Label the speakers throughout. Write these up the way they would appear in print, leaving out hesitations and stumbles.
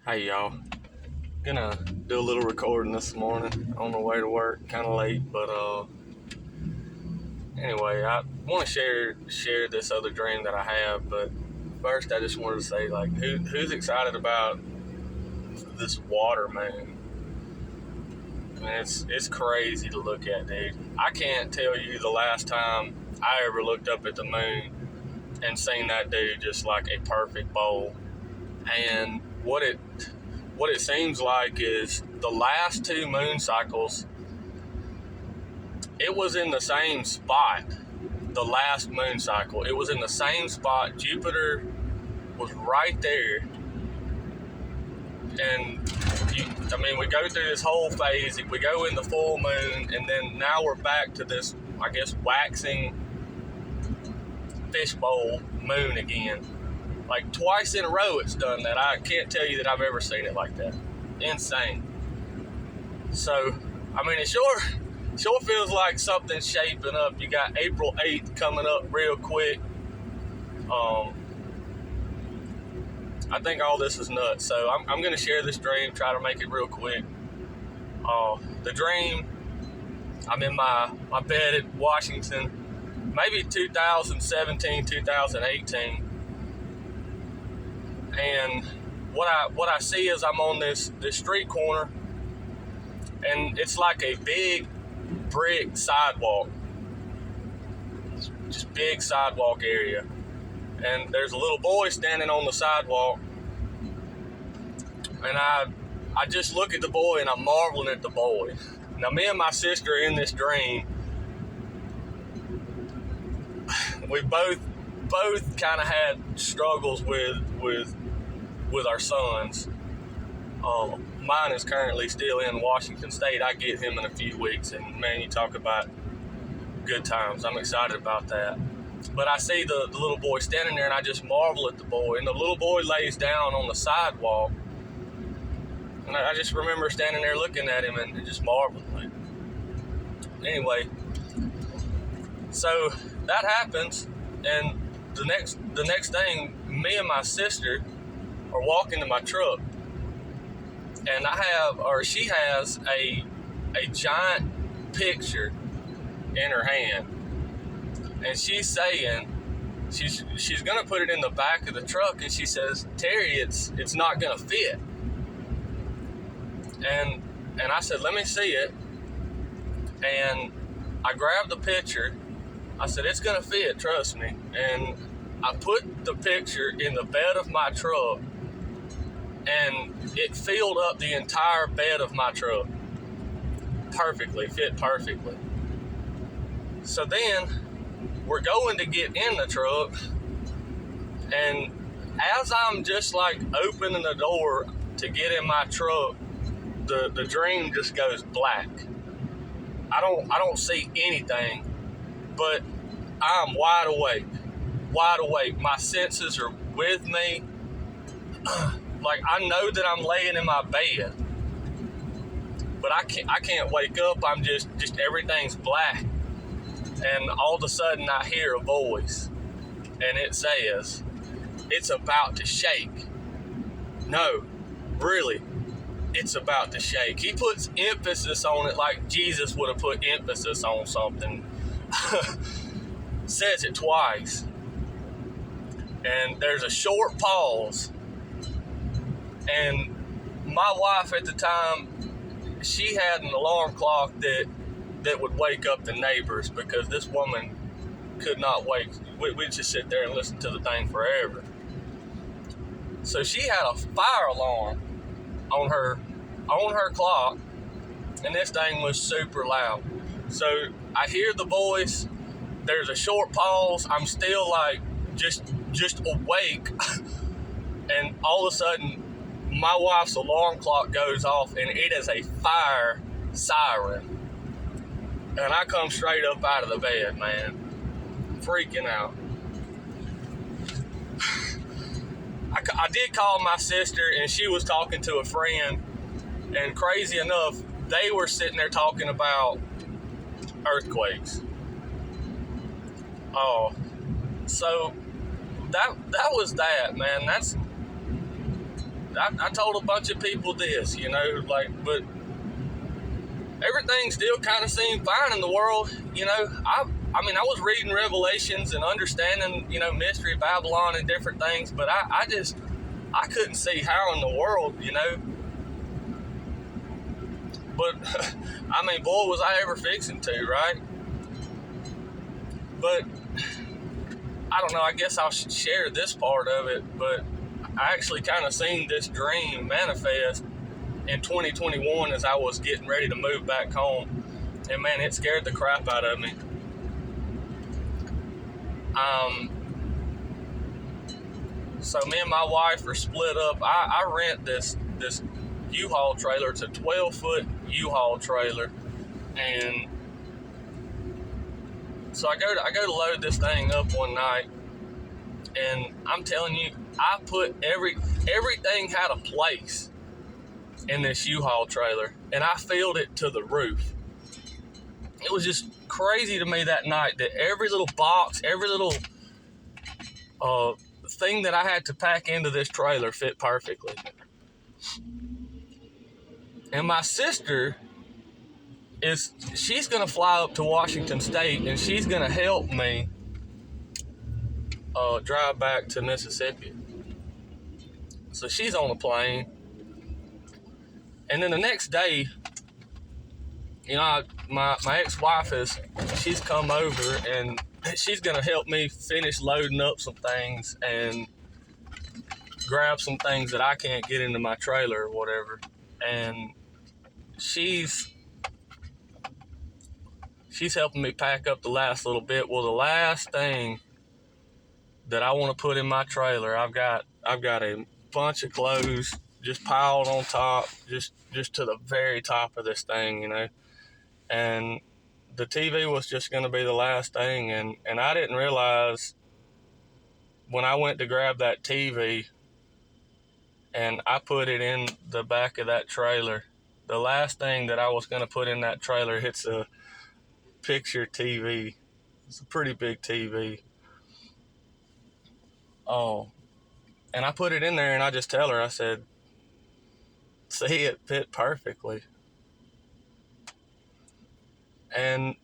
Speaker 1: Hey y'all, gonna do a little recording this morning on the way to work. Kind of late, but anyway, I want to share this other dream that I have. But first, I just wanted to say, like, who's excited about this water moon? I mean, it's crazy to look at, dude. I can't tell you the last time I ever looked up at the moon and seen that dude just like a perfect bowl. And what it seems like is the last two moon cycles, it was in the same spot. The last moon cycle, it was in the same spot. Jupiter was right there. And we go through this whole phase. We go in the full moon, and then now we're back to this, I guess, waxing fishbowl moon again. Like twice in a row it's done that. I can't tell you that I've ever seen it like that. Insane. So, I mean, it sure feels like something's shaping up. You got April 8th coming up real quick. I think all this is nuts. So I'm going to share this dream, try to make it real quick. The dream, I'm in my bed at Washington, maybe 2017, 2018. And what I see is I'm on this street corner, and it's like a big brick sidewalk, just big sidewalk area. And there's a little boy standing on the sidewalk, and I just look at the boy and I'm marveling at the boy. Now, me and my sister in this dream, we both kind of had struggles with our sons. Mine is currently still in Washington State. I get him in a few weeks, and man, you talk about good times. I'm excited about that. But I see the little boy standing there, and I just marvel at the boy. And the little boy lays down on the sidewalk, and I just remember standing there looking at him and just marveling. Anyway, so that happens, and the next thing, me and my sister are walking to my truck, and she has a giant picture in her hand, and she's saying she's gonna put it in the back of the truck, and she says, "Terry, it's not gonna fit." And I said, "Let me see it." And I grabbed the picture. I said, "It's gonna fit, trust me." And I put the picture in the bed of my truck, and it filled up the entire bed of my truck. Fit perfectly. So then we're going to get in the truck, and as I'm just like opening the door to get in my truck, the dream just goes black. I don't see anything, but I'm wide awake. My senses are with me. Like, I know that I'm laying in my bed, but I can't wake up. I'm just everything's black. And all of a sudden I hear a voice, and it says, "It's about to shake." No, really, it's about to shake. He puts emphasis on it like Jesus would have put emphasis on something. Says it twice. And there's a short pause. And my wife at the time, she had an alarm clock that would wake up the neighbors, because this woman could not wake. We'd just sit there and listen to the thing forever. So she had a fire alarm on her clock, and this thing was super loud. So I hear the voice. There's a short pause. I'm still like just awake, and all of a sudden my wife's alarm clock goes off, and it is a fire siren. And I come straight up out of the bed, man, freaking out. I did call my sister, and she was talking to a friend, and crazy enough, they were sitting there talking about earthquakes. Oh, so that was that, man. I told a bunch of people this, but everything still kind of seemed fine in the world. I was reading Revelations and understanding, mystery of Babylon and different things, but I couldn't see how in the world, But, boy, was I ever fixing to, right? But, I don't know, I guess I'll share this part of it, but I actually kind of seen this dream manifest in 2021 as I was getting ready to move back home. And, man, it scared the crap out of me. So me and my wife are split up. I rent this U-Haul trailer. It's a 12-foot U-Haul trailer, and so I go to load this thing up one night, and I'm telling you, I put everything had a place in this U-Haul trailer, and I filled it to the roof. It was just crazy to me that night that every little box, every little thing that I had to pack into this trailer fit perfectly. And my sister she's gonna fly up to Washington State, and she's gonna help me drive back to Mississippi. So she's on the plane, and then the next day, my ex-wife she's come over, and she's gonna help me finish loading up some things and grab some things that I can't get into my trailer or whatever. And she's helping me pack up the last little bit. Well, the last thing that I want to put in my trailer, I've got a bunch of clothes just piled on top, just to the very top of this thing, and the TV was just going to be the last thing, and I didn't realize when I went to grab that TV and I put it in the back of that trailer, the last thing that I was going to put in that trailer, it's a picture TV. It's a pretty big TV. Oh, and I put it in there, and I just tell her, I said, see, it fit perfectly. And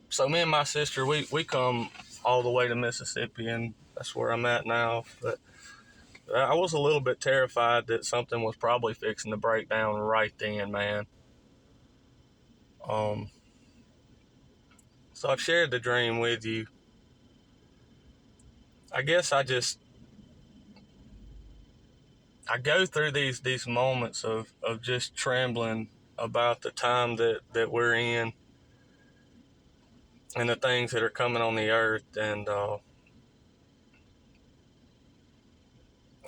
Speaker 1: so me and my sister, we come all the way to Mississippi, and that's where I'm at now. But I was a little bit terrified that something was probably fixing to break down right then, man. So I've shared the dream with you. I guess I go through these moments of just trembling about the time that we're in and the things that are coming on the earth, and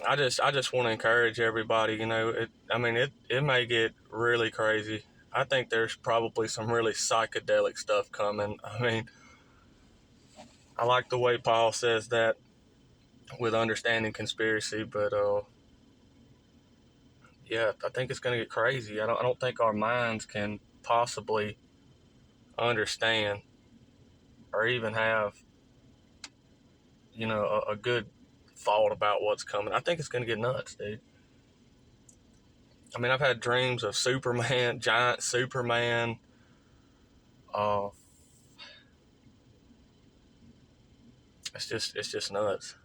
Speaker 1: I just want to encourage everybody. It may get really crazy. I think there's probably some really psychedelic stuff coming. I like the way Paul says that with understanding conspiracy, but yeah, I think it's going to get crazy. I don't think our minds can possibly understand or even have, a good thought about what's coming. I think it's going to get nuts, dude. I've had dreams of Superman, giant Superman. It's just nuts.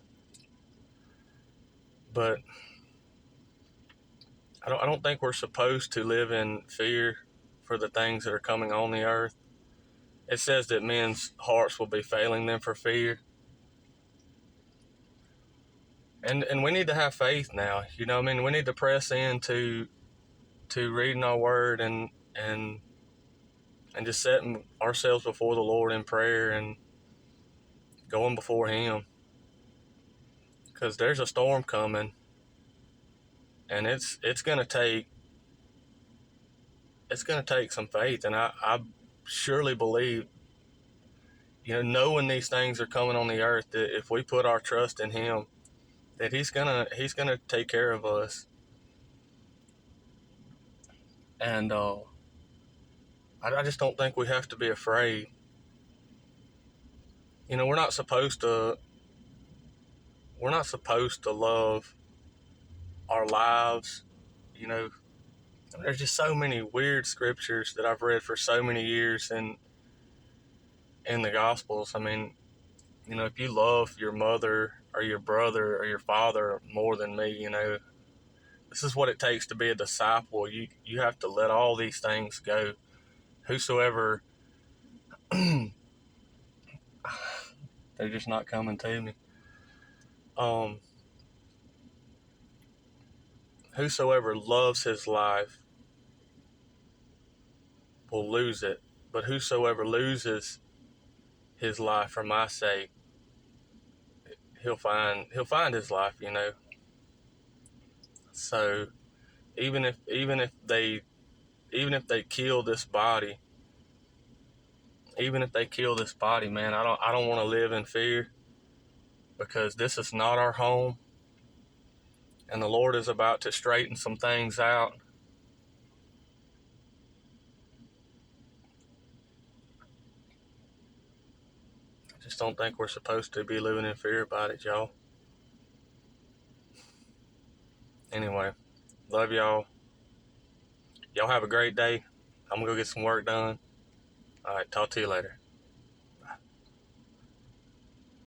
Speaker 1: But I don't think we're supposed to live in fear for the things that are coming on the earth. It says that men's hearts will be failing them for fear. And we need to have faith now. We need to press into reading our word and just setting ourselves before the Lord in prayer and going before Him. Because there's a storm coming, and it's gonna take some faith, and I surely believe, knowing these things are coming on the earth, that if we put our trust in Him, that He's gonna take care of us. And I just don't think we have to be afraid. We're not supposed to love our lives. You know, there's just so many weird scriptures that I've read for so many years in the Gospels. I mean, you know, if you love your mother or your brother or your father more than me, you know, this is what it takes to be a disciple. You have to let all these things go. Whosoever, they're just not coming to me. Whosoever loves his life will lose it, but whosoever loses his life for my sake, he'll find his life, you know. So even if they kill this body, man, I don't want to live in fear, because this is not our home, and the Lord is about to straighten some things out. I just don't think we're supposed to be living in fear about it, y'all. Anyway, love y'all. Y'all have a great day. I'm gonna go get some work done. All right, talk to you later.